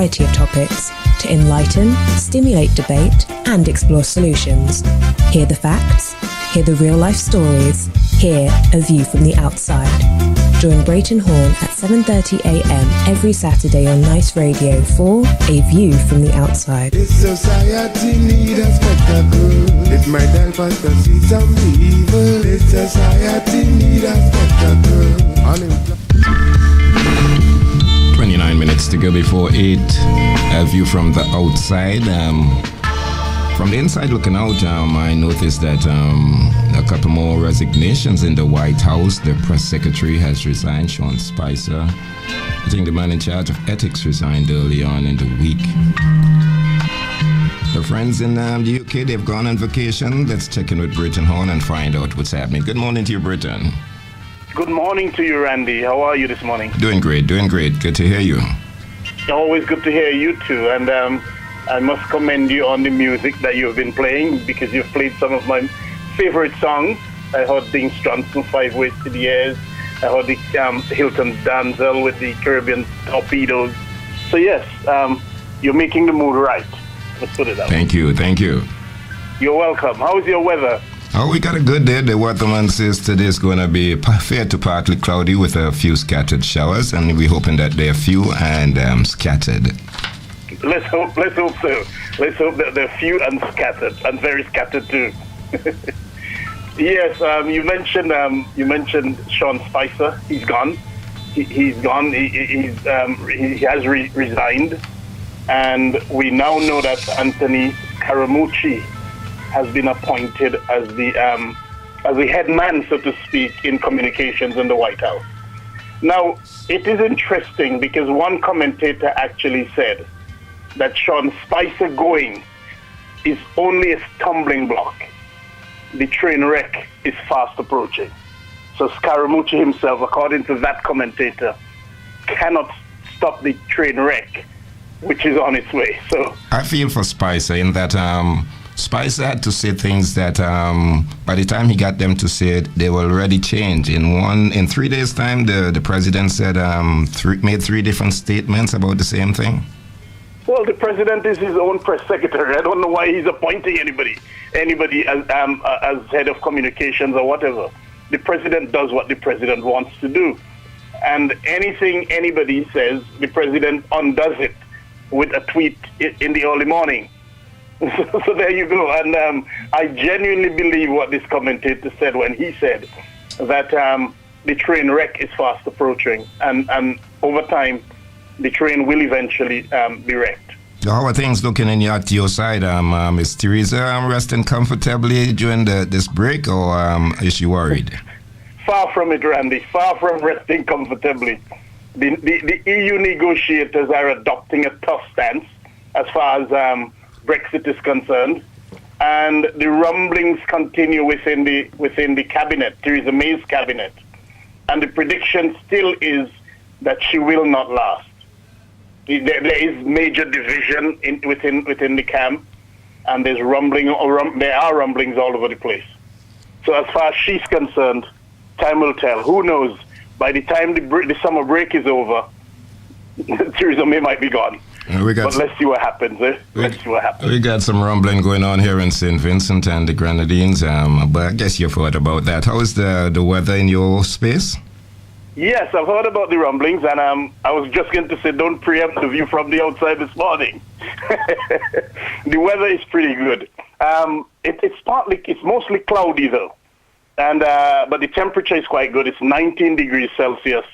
variety of topics to enlighten, stimulate debate, and explore solutions. Hear the facts, hear the real-life stories, hear a view from the outside. Join Brayton Horn at 7:30 a.m. every Saturday on Nice Radio for A View from the Outside. This society need a spectacle. It might help us to see some evil. This society need a spectacle. 29 minutes to go before 8. A view from the outside. From the inside looking out, I noticed that a couple more resignations in the White House. The press secretary has resigned, Sean Spicer. I think the man in charge of ethics resigned early on in the week. The friends in the UK, they've gone on vacation. Let's check in with Brayton Horn and find out what's happening. Good morning to you, Brayton. Good morning to you, Randy. How are you this morning? Doing great. Good to hear you. Always good to hear you too. And I must commend you on the music that you've been playing, because you've played some of my favorite songs. I heard Dean Johnson, 5 Wasted Years. I heard the Hilton Danzel with the Caribbean Torpedoes. So yes, you're making the mood right. Let's put it out. Thank you. You're welcome. How is your weather? Oh, we got a good day. The weatherman says today is going to be fair to partly cloudy with a few scattered showers, and we're hoping that they're few and scattered. Let's hope so. Let's hope that they're few and scattered, and very scattered too. Yes, you mentioned Sean Spicer. He's gone. He's gone. He has resigned, and we now know that Anthony Scaramucci has been appointed as the head man, so to speak, in communications in the White House. Now, it is interesting because one commentator actually said that Sean Spicer going is only a stumbling block. The train wreck is fast approaching. So Scaramucci himself, according to that commentator, cannot stop the train wreck, which is on its way. So I feel for Spicer in that Spicer had to say things that by the time he got them to say it, they will already change. In 3 days' time, the president said made 3 different statements about the same thing. Well, the president is his own press secretary. I don't know why he's appointing anybody as head of communications or whatever. The president does what the president wants to do. And anything anybody says, the president undoes it with a tweet in the early morning. So there you go. And I genuinely believe what this commentator said when he said that the train wreck is fast approaching. And over time, the train will eventually be wrecked. How are things looking at your side? Is Teresa resting comfortably during this break, or is she worried? Far from it, Randy. Far from resting comfortably. The EU negotiators are adopting a tough stance as far as Brexit is concerned, and the rumblings continue within the cabinet, Theresa May's cabinet, and the prediction still is that she will not last. There is major division within the camp, and there are rumblings all over the place. So as far as she's concerned, time will tell. Who knows? By the time the summer break is over, Theresa May might be gone. But let's see what happens. Let's see what happens. We got some rumbling going on here in St. Vincent and the Grenadines, but I guess you've heard about that. How is the weather in your space? Yes, I've heard about the rumblings, and I was just going to say, don't preempt the view from the outside this morning. The weather is pretty good. It's mostly cloudy though, and but the temperature is quite good. It's 19 degrees Celsius,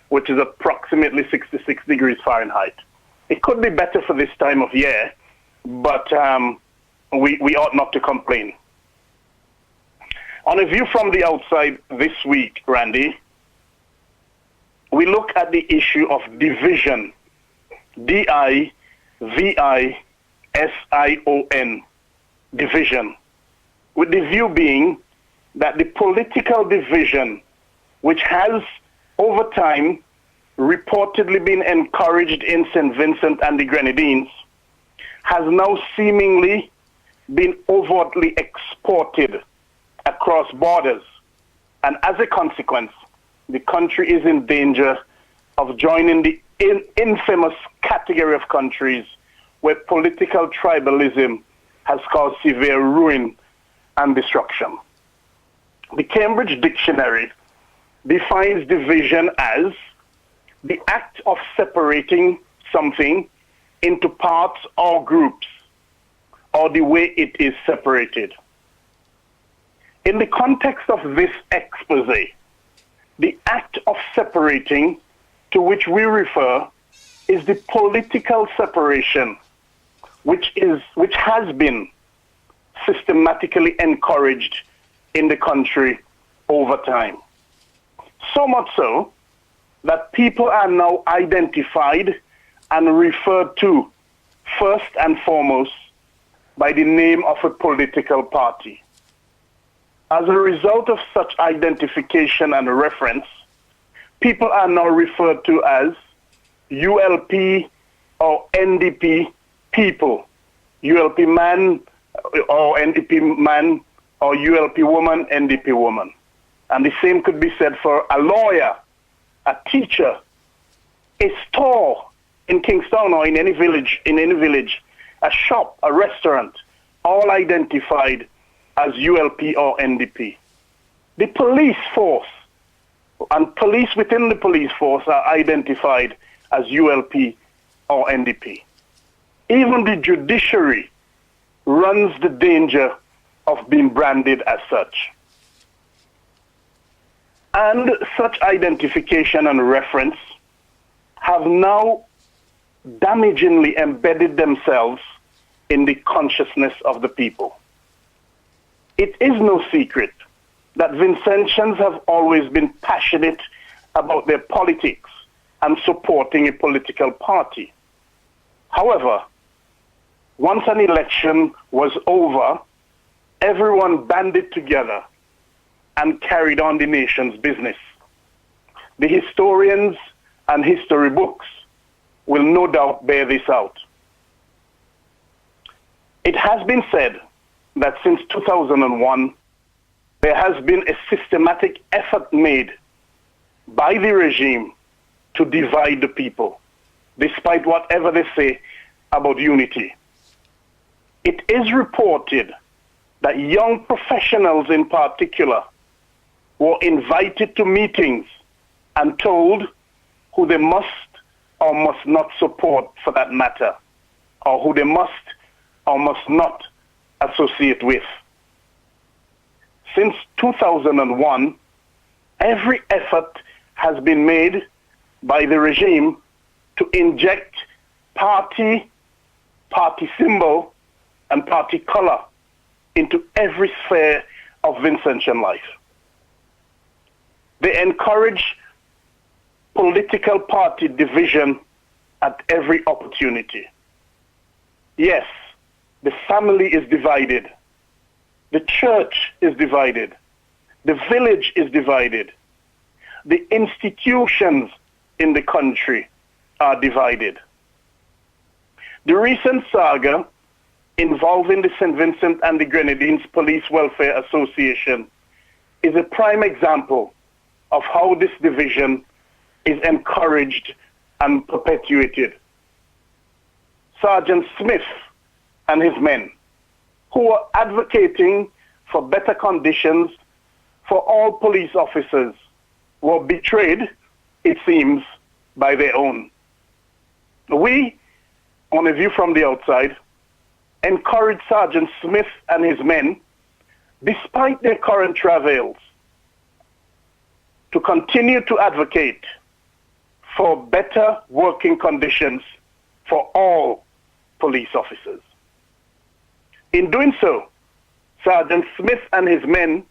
which is approximately 66 degrees Fahrenheit. It could be better for this time of year, but we ought not to complain. On a view from the outside this week, Randy, we look at the issue of division, D-I-V-I-S-I-O-N, division, with the view being that the political division, which has over time reportedly been encouraged in St. Vincent and the Grenadines, has now seemingly been overtly exported across borders. And as a consequence, the country is in danger of joining the infamous category of countries where political tribalism has caused severe ruin and destruction. The Cambridge Dictionary defines division as the act of separating something into parts or groups, or the way it is separated. In the context of this expose, the act of separating to which we refer is the political separation which has been systematically encouraged in the country over time. So much so that people are now identified and referred to first and foremost by the name of a political party. As a result of such identification and reference, people are now referred to as ULP or NDP people, ULP man or NDP man, or ULP woman, NDP woman. And the same could be said for a lawyer, a teacher, a store in Kingstown or in any village, a shop, a restaurant, all identified as ULP or NDP. The police force and police within the police force are identified as ULP or NDP. Even the judiciary runs the danger of being branded as such. And such identification and reference have now damagingly embedded themselves in the consciousness of the people. It is no secret that Vincentians have always been passionate about their politics and supporting a political party. However, once an election was over, everyone banded together and carried on the nation's business. The historians and history books will no doubt bear this out. It has been said that since 2001, there has been a systematic effort made by the regime to divide the people, despite whatever they say about unity. It is reported that young professionals in particular were invited to meetings and told who they must or must not support for that matter, or who they must or must not associate with. Since 2001, every effort has been made by the regime to inject party symbol, and party color into every sphere of Vincentian life. They encourage political party division at every opportunity. Yes, the family is divided. The church is divided. The village is divided. The institutions in the country are divided. The recent saga involving the St. Vincent and the Grenadines Police Welfare Association is a prime example of how this division is encouraged and perpetuated. Sergeant Smith and his men, who are advocating for better conditions for all police officers, were betrayed, it seems, by their own. We, on a view from the outside, encourage Sergeant Smith and his men, despite their current travails, to continue to advocate for better working conditions for all police officers. In doing so, Sergeant Smith and his men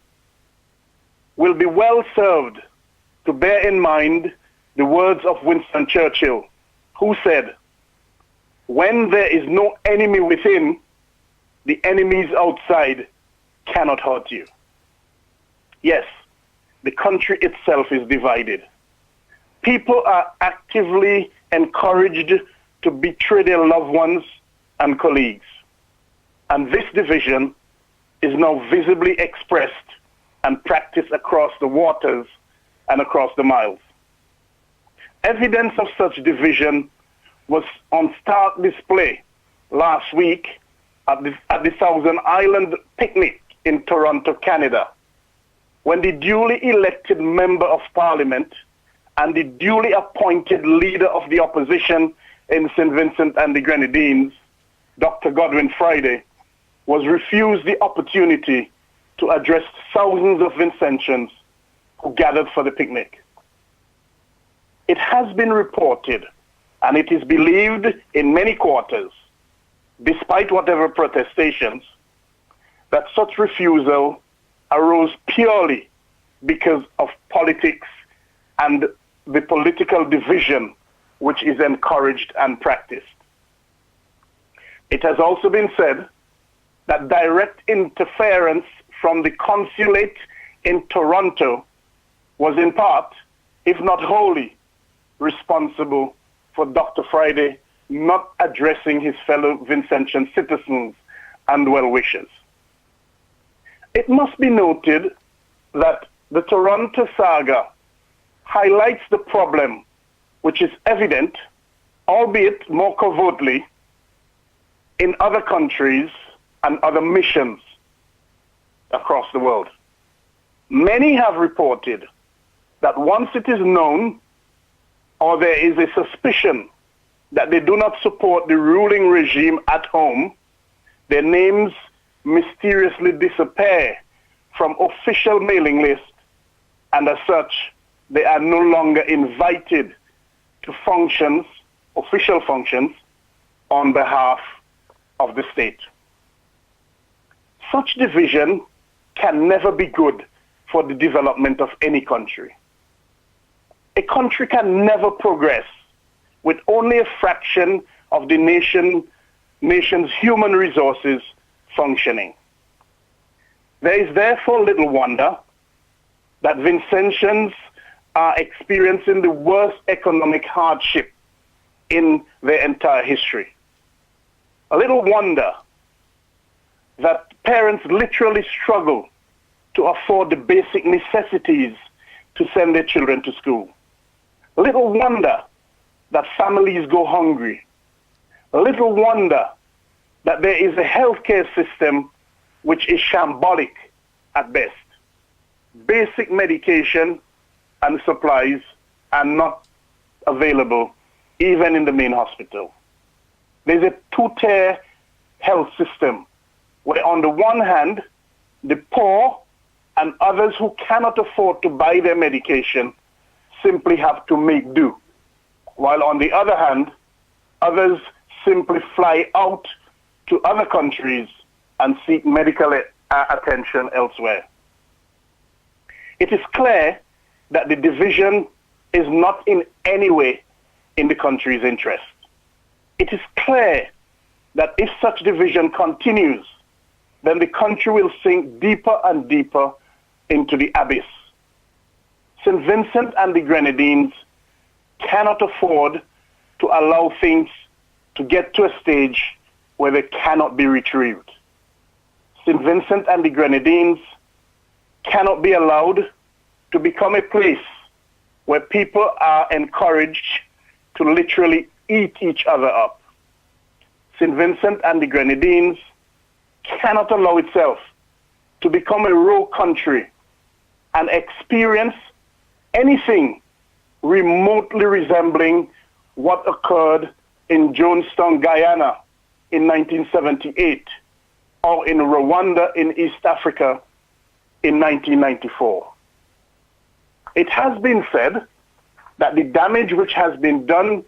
will be well served to bear in mind the words of Winston Churchill, who said, "When there is no enemy within, the enemies outside cannot hurt you." Yes, the country itself is divided. People are actively encouraged to betray their loved ones and colleagues. And this division is now visibly expressed and practiced across the waters and across the miles. evidence of such division was on stark display last week at the Thousand Island picnic in Toronto, Canada, when the duly elected member of parliament and the duly appointed leader of the opposition in St. Vincent and the Grenadines, Dr. Godwin Friday, was refused the opportunity to address thousands of Vincentians who gathered for the picnic. It has been reported, and it is believed in many quarters, despite whatever protestations, that such refusal arose purely because of politics and the political division which is encouraged and practiced. It has also been said that direct interference from the consulate in Toronto was in part, if not wholly, responsible for Dr. Friday not addressing his fellow Vincentian citizens and well-wishers. It must be noted that the Toronto saga highlights the problem which is evident, albeit more covertly, in other countries and other missions across the world. Many have reported that once it is known or there is a suspicion that they do not support the ruling regime at home, their names mysteriously disappear from official mailing lists, and as such, they are no longer invited to functions, official functions, on behalf of the state. Such division can never be good for the development of any country. A country can never progress with only a fraction of the nation's human resources functioning. There is therefore little wonder that Vincentians are experiencing the worst economic hardship in their entire history. A little wonder that parents literally struggle to afford the basic necessities to send their children to school. A little wonder that families go hungry. A little wonder that there is a healthcare system which is shambolic at best. Basic medication and supplies are not available even in the main hospital. There's a two-tier health system where on the one hand, the poor and others who cannot afford to buy their medication simply have to make do, while on the other hand, others simply fly out to other countries and seek medical attention elsewhere. It is clear that the division is not in any way in the country's interest. It is clear that if such division continues, then the country will sink deeper and deeper into the abyss. St. Vincent and the Grenadines cannot afford to allow things to get to a stage where they cannot be retrieved. St. Vincent and the Grenadines cannot be allowed to become a place where people are encouraged to literally eat each other up. St. Vincent and the Grenadines cannot allow itself to become a rural country and experience anything remotely resembling what occurred in Jonestown, Guyana in 1978, or in Rwanda in East Africa in 1994. It has been said that the damage which has been done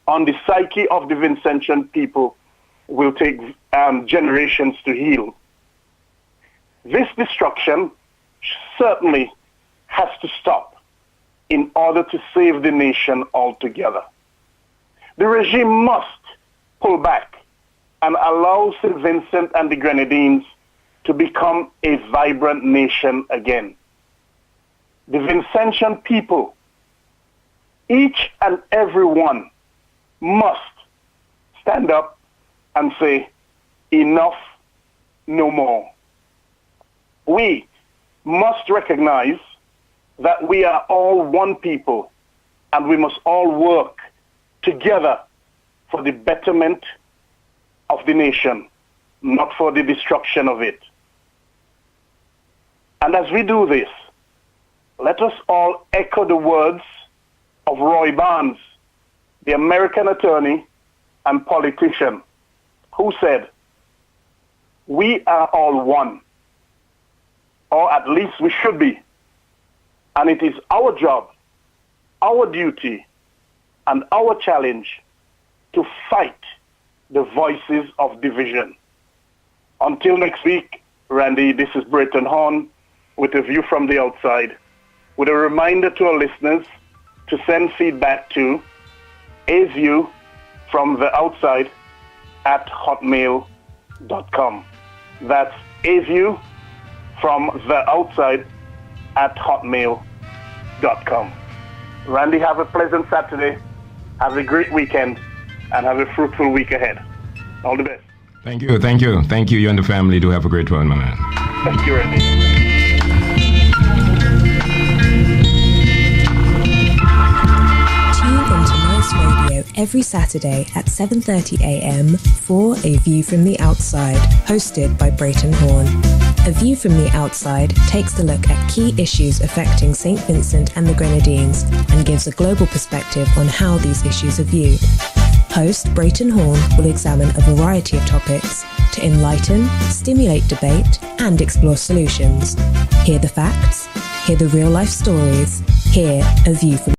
on the psyche of the Vincentian people will take generations to heal. This destruction certainly has to stop in order to save the nation altogether. The regime must pull back and allow St. Vincent and the Grenadines to become a vibrant nation again. The Vincentian people, each and every one, must stand up and say, enough, no more. We must recognize that we are all one people and we must all work together for the betterment of the nation, not for the destruction of it. And as we do this, let us all echo the words of Roy Barnes, the American attorney and politician, who said, "We are all one, or at least we should be, and it is our job, our duty, and our challenge to fight the voices of division." Until next week, Randy, this is Brayton Horn with a view from the outside, with a reminder to our listeners to send feedback to aviewfromtheoutside@hotmail.com. That's aviewfromtheoutside@hotmail.com. Randy, have a pleasant Saturday, have a great weekend, and have a fruitful week ahead. All the best. Thank you. You and the family do have a great one, my man. Thank you, Randy. Tune into Nice Radio every Saturday at 7:30 a.m. for A View from the Outside, hosted by Brayton Horn. A View from the Outside takes a look at key issues affecting St. Vincent and the Grenadines and gives a global perspective on how these issues are viewed. Host Brayton Horn will examine a variety of topics to enlighten, stimulate debate, and explore solutions. Hear the facts, hear the real-life stories, hear A View from